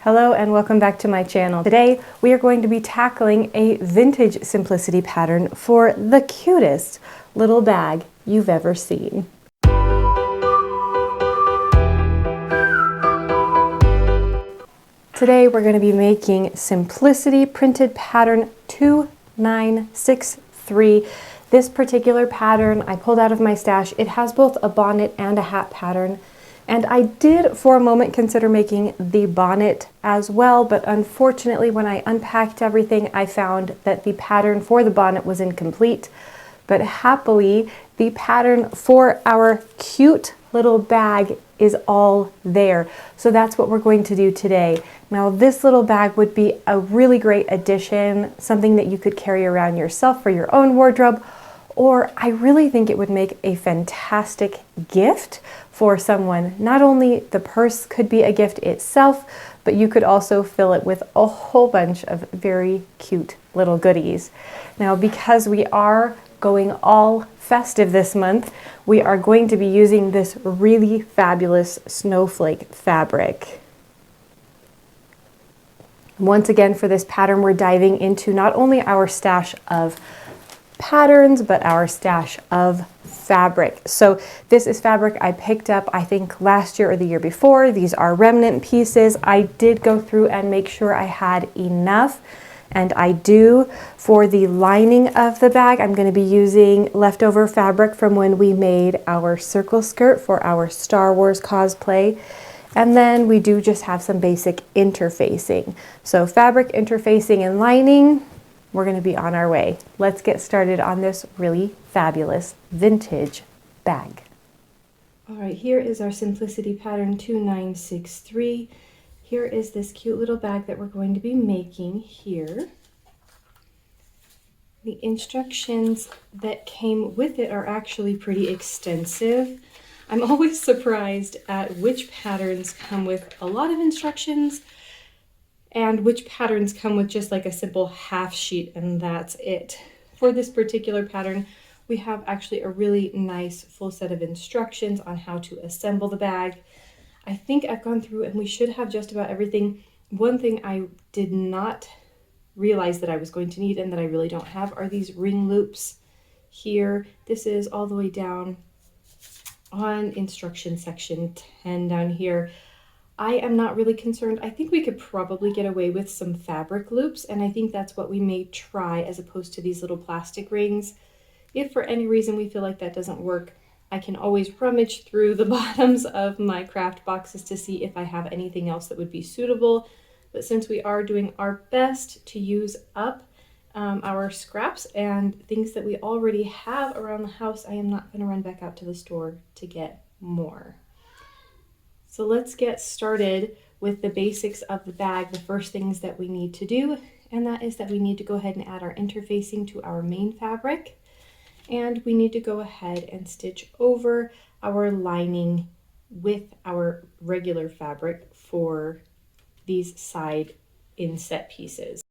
Hello and welcome back to my channel. Today we are going to be tackling a vintage simplicity pattern for the cutest little bag you've ever seen. Today we're going to be making Simplicity Printed Pattern 2963. This particular pattern I pulled out of my stash. It has both a bonnet and a hat pattern. And I did for a moment consider making the bonnet as well, but unfortunately when I unpacked everything, I found that the pattern for the bonnet was incomplete. But happily, the pattern for our cute little bag is all there. So that's what we're going to do today. Now this little bag would be a really great addition, something that you could carry around yourself for your own wardrobe, or I really think it would make a fantastic gift for someone. Not only the purse could be a gift itself, but you could also fill it with a whole bunch of very cute little goodies. Now, because we are going all festive this month, we are going to be using this really fabulous snowflake fabric. Once again, for this pattern, we're diving into not only our stash of patterns, but our stash of fabric. So this is fabric I picked up, I think last year or the year before. These are remnant pieces. I did go through and make sure I had enough, and I do. For the lining of the bag, I'm going to be using leftover fabric from when we made our circle skirt for our Star Wars cosplay. And then we do just have some basic interfacing. So fabric, interfacing, and lining. We're going to be on our way. Let's get started on this really fabulous vintage bag. All right, here is our Simplicity Pattern 2963. Here is this cute little bag that we're going to be making here. The instructions that came with it are actually pretty extensive. I'm always surprised at which patterns come with a lot of instructions and which patterns come with just like a simple half sheet and that's it. For this particular pattern, we have actually a really nice full set of instructions on how to assemble the bag. I think I've gone through and we should have just about everything. One thing I did not realize that I was going to need and that I really don't have are these ring loops here. This is all the way down on instruction section 10 down here. I am not really concerned. I think we could probably get away with some fabric loops, and I think that's what we may try as opposed to these little plastic rings. If for any reason we feel like that doesn't work, I can always rummage through the bottoms of my craft boxes to see if I have anything else that would be suitable. But since we are doing our best to use up our scraps and things that we already have around the house, I am not going to run back out to the store to get more. So let's get started with the basics of the bag, the first things that we need to do, and that is that we need to go ahead and add our interfacing to our main fabric, and we need to go ahead and stitch over our lining with our regular fabric for these side inset pieces.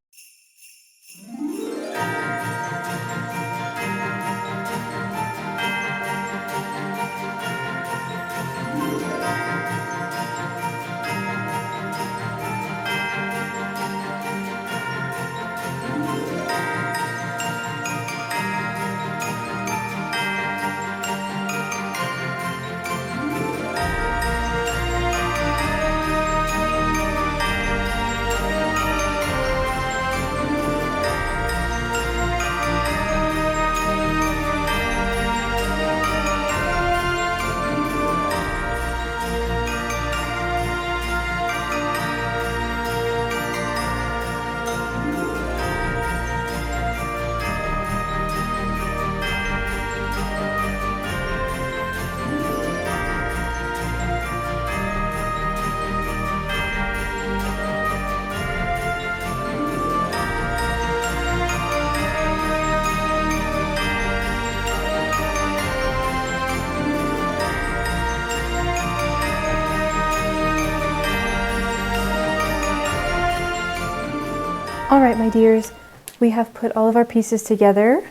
All right, my dears, we have put all of our pieces together.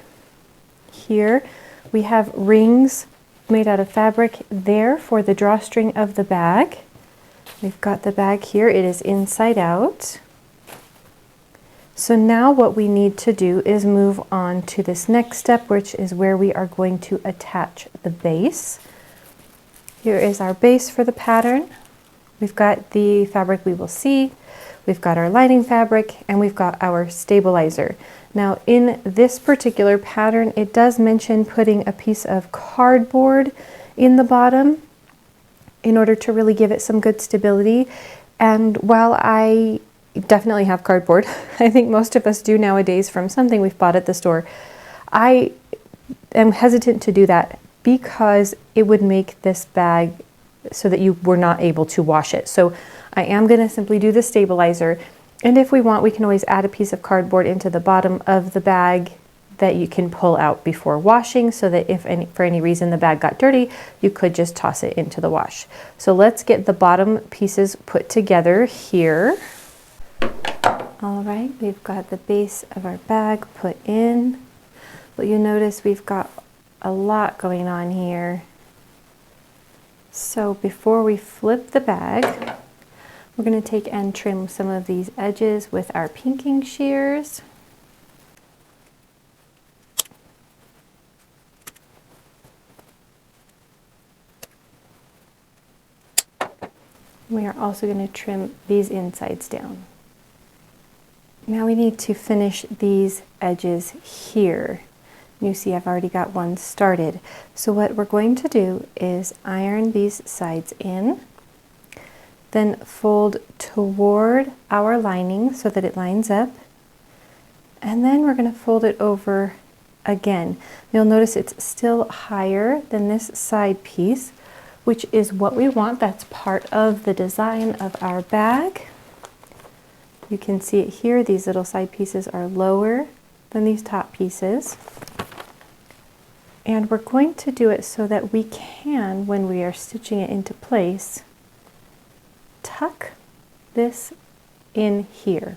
Here we have rings made out of fabric there for the drawstring of the bag. We've got the bag here. It is inside out. So now what we need to do is move on to this next step, which is where we are going to attach the base. Here is our base for the pattern. We've got the fabric we will see, we've got our lining fabric, and we've got our stabilizer. Now in this particular pattern, it does mention putting a piece of cardboard in the bottom in order to really give it some good stability. And while I definitely have cardboard, I think most of us do nowadays from something we've bought at the store, I am hesitant to do that because it would make this bag so that you were not able to wash it. So I am going to simply do the stabilizer, and if we want, we can always add a piece of cardboard into the bottom of the bag that you can pull out before washing, so that if for any reason the bag got dirty, you could just toss it into the wash. So let's get the bottom pieces put together here. All right, we've got the base of our bag put in. But you'll notice we've got a lot going on here. So before we flip the bag, we're going to take and trim some of these edges with our pinking shears. We are also going to trim these insides down. Now we need to finish these edges here. You see I've already got one started. So what we're going to do is iron these sides in, then fold toward our lining so that it lines up, and then we're going to fold it over again. You'll notice it's still higher than this side piece, which is what we want. That's part of the design of our bag. You can see it here. These little side pieces are lower than these top pieces. And we're going to do it so that we can, when we are stitching it into place, tuck this in here.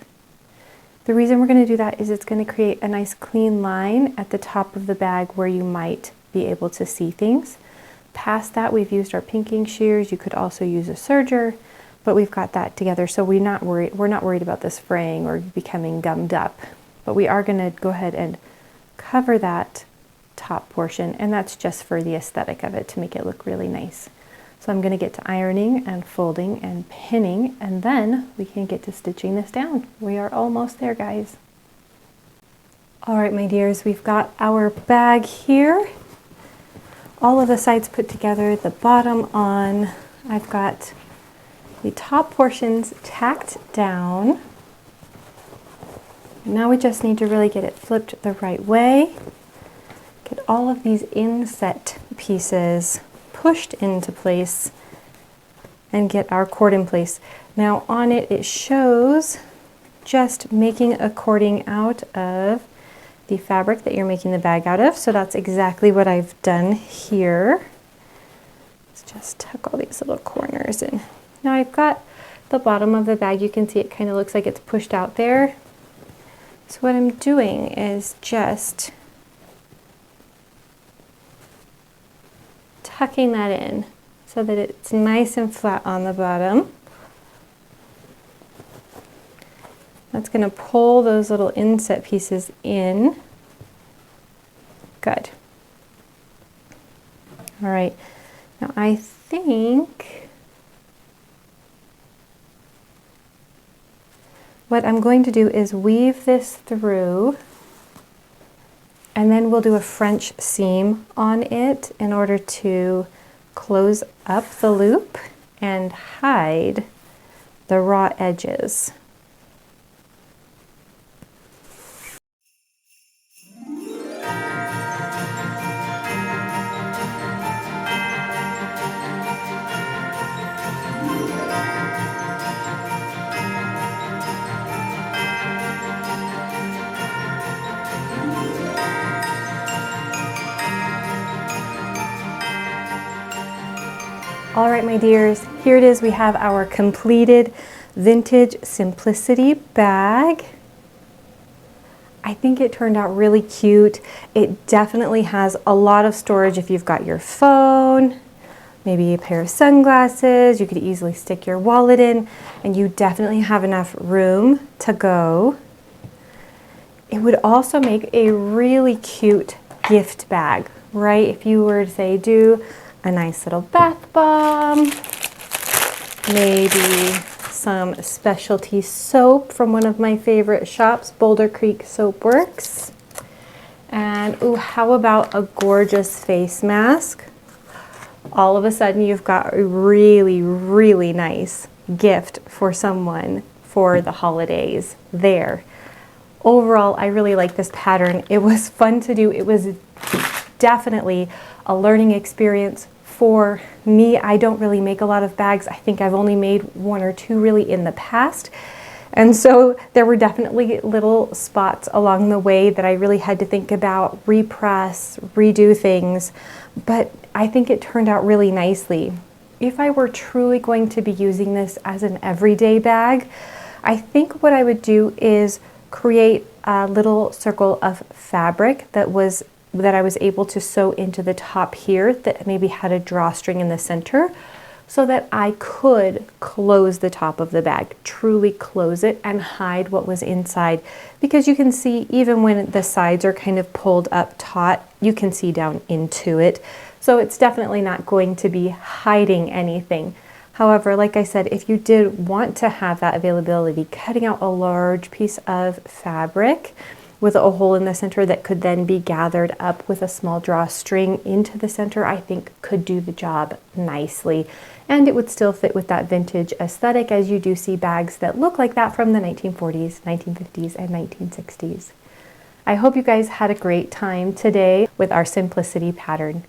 The reason we're going to do that is it's going to create a nice clean line at the top of the bag where you might be able to see things. Past that, we've used our pinking shears. You could also use a serger, but we've got that together, so we're not worried about this fraying or becoming gummed up. But we are going to go ahead and cover that top portion, and that's just for the aesthetic of it, to make it look really nice. So I'm going to get to ironing and folding and pinning, and then we can get to stitching this down. We are almost there, guys. All right, my dears, we've got our bag here. All of the sides put together, the bottom on. I've got the top portions tacked down. Now we just need to really get it flipped the right way. Get all of these inset pieces pushed into place and get our cord in place. Now on it, it shows just making a cording out of the fabric that you're making the bag out of. So that's exactly what I've done here. Let's just tuck all these little corners in. Now I've got the bottom of the bag. You can see it kind of looks like it's pushed out there. So what I'm doing is just tucking that in so that it's nice and flat on the bottom. That's going to pull those little inset pieces in. Good. All right. Now I think what I'm going to do is weave this through, and then we'll do a French seam on it in order to close up the loop and hide the raw edges. All right, my dears, here it is. We have our completed vintage simplicity bag. I think it turned out really cute. It definitely has a lot of storage if you've got your phone, maybe a pair of sunglasses. You could easily stick your wallet in, and you definitely have enough room to go. It would also make a really cute gift bag, right? If you were to say do a nice little bath bomb, maybe some specialty soap from one of my favorite shops, Boulder Creek Soap Works. And ooh, how about a gorgeous face mask? All of a sudden you've got a really, really nice gift for someone for the holidays there. Overall, I really like this pattern. It was fun to do. It was definitely a learning experience for me. I don't really make a lot of bags. I think I've only made one or two really in the past. And so there were definitely little spots along the way that I really had to think about, repress, redo things, but I think it turned out really nicely. If I were truly going to be using this as an everyday bag, I think what I would do is create a little circle of fabric that I was able to sew into the top here that maybe had a drawstring in the center, so that I could close the top of the bag, truly close it and hide what was inside. Because you can see, even when the sides are kind of pulled up taut, you can see down into it. So it's definitely not going to be hiding anything. However, like I said, if you did want to have that availability, cutting out a large piece of fabric with a hole in the center that could then be gathered up with a small drawstring into the center, I think could do the job nicely. And it would still fit with that vintage aesthetic, as you do see bags that look like that from the 1940s, 1950s, and 1960s. I hope you guys had a great time today with our simplicity pattern.